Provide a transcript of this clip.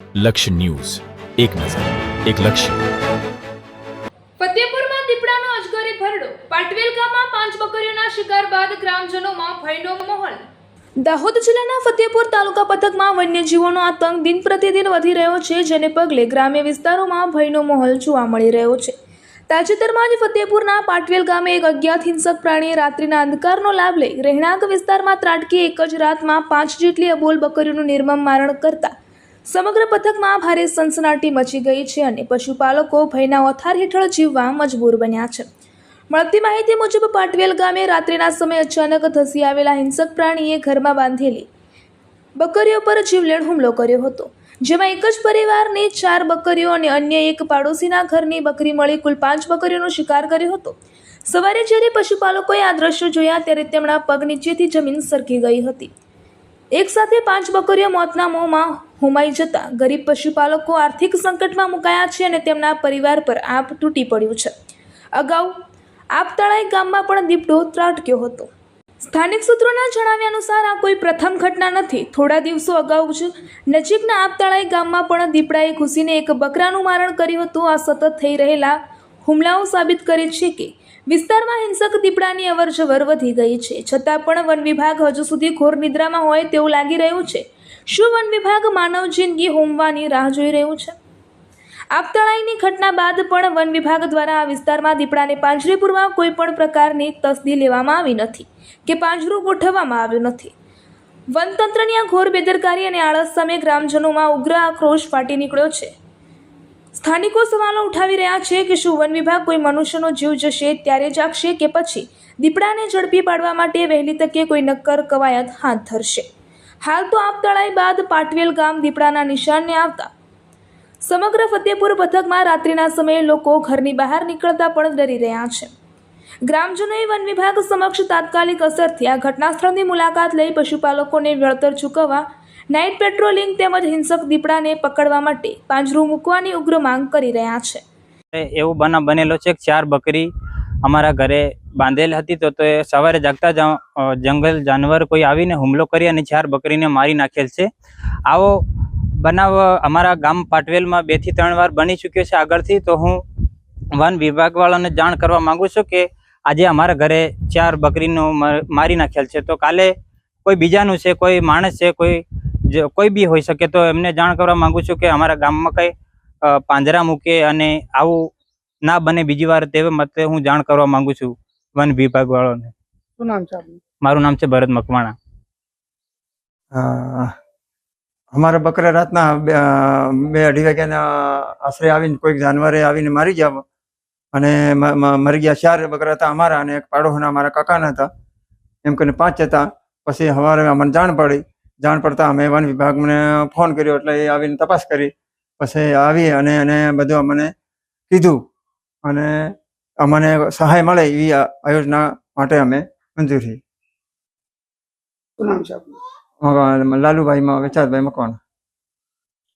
લક્ષ્ય ન્યૂઝ, એક નજર, એક લક્ષ્ય. ફતેપુરમાં દીપડાનો અજગરી ભરડો. પાટવેલ ગામમાં 5 બકરીઓના શિકાર બાદ ગ્રામજનોમાં ભયનો માહોલ. દાહોદ જિલ્લાના ફતેપુર તાલુકા પંથકમાં વન્યજીવોનો આતંક દિન પ્રતિદિન વધી રહ્યો છે, જેને પગલે ગ્રામ્ય વિસ્તારોમાં ભયનો માહોલ જોવા મળી રહ્યો છે. તાજેતરમાં જ ફતેપુરના પાટવેલ ગામે એક અજ્ઞાત હિંસક પ્રાણીએ રાત્રિના અંધકારનો લાભ લઈ રહેણાંક વિસ્તારમાં ત્રાટકી એક જ રાતમાં 5 જેટલી અબોલ બકરીઓનું નિર્મમ મારણ કરતા સમગ્ર પંથકમાં ભારે સનસનાટી મચી ગઈ છે અને પશુપાલકો ભયના ઓથાર હેઠળ જીવવા મજબૂર બન્યા છે. મળતી માહિતી મુજબ પાટવેલ ગામે રાત્રિના સમયે અચાનક ધસી આવેલા હિંસક પ્રાણીએ ઘરમાં બાંધેલી બકરીઓ પર જીવલેણ હુમલો કર્યો હતો, જેમાં એક જ પરિવારની 4 બકરીઓ અને અન્ય એક પાડોશીના ઘરની બકરી મળી કુલ 5 બકરીઓનો શિકાર કર્યો હતો. સવારે જ્યારે પશુપાલકોએ આ દ્રશ્યો જોયા ત્યારે તેમના પગ નીચેથી જમીન સરકી ગઈ હતી. એક સાથે 5 બકરીઓ મોતના મોંમાં હોમાઈ જતા ગરીબ પશુપાલકો આર્થિક સંકટમાં મુકાયા છે અને તેમના પરિવાર પર આપ તૂટી પડ્યું છે. અગાઉ આપતળાઈ ગામમાં પણ દીપડો ત્રાટક્યો હતો. સ્થાનિક સૂત્રોના જણાવ્યા અનુસાર આ કોઈ પ્રથમ ઘટના નથી. થોડા દિવસો અગાઉ જ નજીકના આપતળાઈ ગામમાં પણ દીપડાએ ઘૂસીને એક બકરાનું મારણ કર્યું હતું. આ સતત થઈ રહેલા હુમલાઓ સાબિત કરે છે કે વિસ્તારમાં હિંસક દીપડાની અવરજવર વધી ગઈ છે. છતાં પણ વન વિભાગ હજુ સુધી ઘોર નિદ્રામાં હોય તેવું લાગી રહ્યું છે. શું વન વિભાગ માનવ જિંદગી હોમવાની રાહ જોઈ રહ્યું છે? આપતળાઈની ઘટના બાદ પણ વન વિભાગ દ્વારા આ વિસ્તારમાં દીપડાને પાંજરે પૂરવા કોઈ પણ પ્રકારની તસ્દી લેવામાં આવી નથી કે પાંજરું ગોઠવવામાં આવ્યું નથી. વનતંત્રની આ ઘોર બેદરકારી અને આળસ સામે ગ્રામજનોમાં ઉગ્ર આક્રોશ ફાટી નીકળ્યો છે. સ્થાનિકો સવાલો ઉઠાવી રહ્યા છે કે શું વન વિભાગ કોઈ મનુષ્યનો જીવ જશે ત્યારે જાગશે કે પછી દીપડાને ઝડપી પાડવા માટે વહેલી તકે કોઈ નક્કર કવાયત હાથ ધરશે? હાલ તો આપતળાઈ બાદ પાટવેલ ગામ દીપડાના નિશાનને આવતા સમગ્ર ફતેપુર પંથકમાં રાત્રિના સમયે લોકો ઘરની બહાર નીકળતા પણ ડરી રહ્યા છે. ગ્રામજનોએ વન વિભાગ સમક્ષ તાત્કાલિક અસરથી આ ઘટના સ્થળની મુલાકાત લઈ પશુપાલકોને વળતર ચૂકવવા, નાઇટ પેટ્રોલિંગ તેમજ હિંસક દીપડાને પકડવા માટે પાંજરું મૂકવાની ઉગ્ર માંગ કરી રહ્યા છે. એવું બનાવ બનેલો છે કે 4 બકરી અમારા ઘરે બાંધેલ હતી તો એ સવારે જાગતા જંગલ જાનવર કોઈ આવીને હુમલો કરી અને 4 બકરીને મારી નાખેલ છે. આવો બનાવ અમારા ગામ પાટવેલમાં 2 થી 3 વાર બની ચૂક્યો છે આગળથી. તો હું વન વિભાગવાળાને જાણ કરવા માંગુ છું કે આજે અમારા ઘરે 4 બકરીનું મારી નાખેલ છે, તો કાલે કોઈ બીજાનું છે, કોઈ માણસ છે, કોઈ બી હોઈ શકે, તો એમને જાણ કરવા માંગુ છું કે અમારા ગામમાં કંઈ પાંજરા મૂકે અને આવું ના બને બીજી વાર, તે મતે હું જાણ કરવા માંગુ છું વન વિભાગ વાળાને. શું નામ છે આપનું? મારું નામ છે ભરત મકવાણા. અમારા બકરા રાતના 2-2:30 વાગ્યાના આશરે આવીને કોઈક જાનવરે આવીને મારી ગયા અને મરી ગયા. 4 બકરા હતા અમારા અને એક પાડોશના અમારા કાકાના હતા. એમ કરીને 5 હતા. પછી સવારે અમને જાણ પડી. જાણ પડતા અમે વન વિભાગને ફોન કર્યો એટલે એ આવીને તપાસ કરી. પછી આવી અને એને બધું અમને કીધું અને અમને સહાય મળે એવી આ યોજના માટે અમે મંજૂરી. શું નામ છે આપનું? લાલુભાઈ વેચાતભાઈ મકવાણા.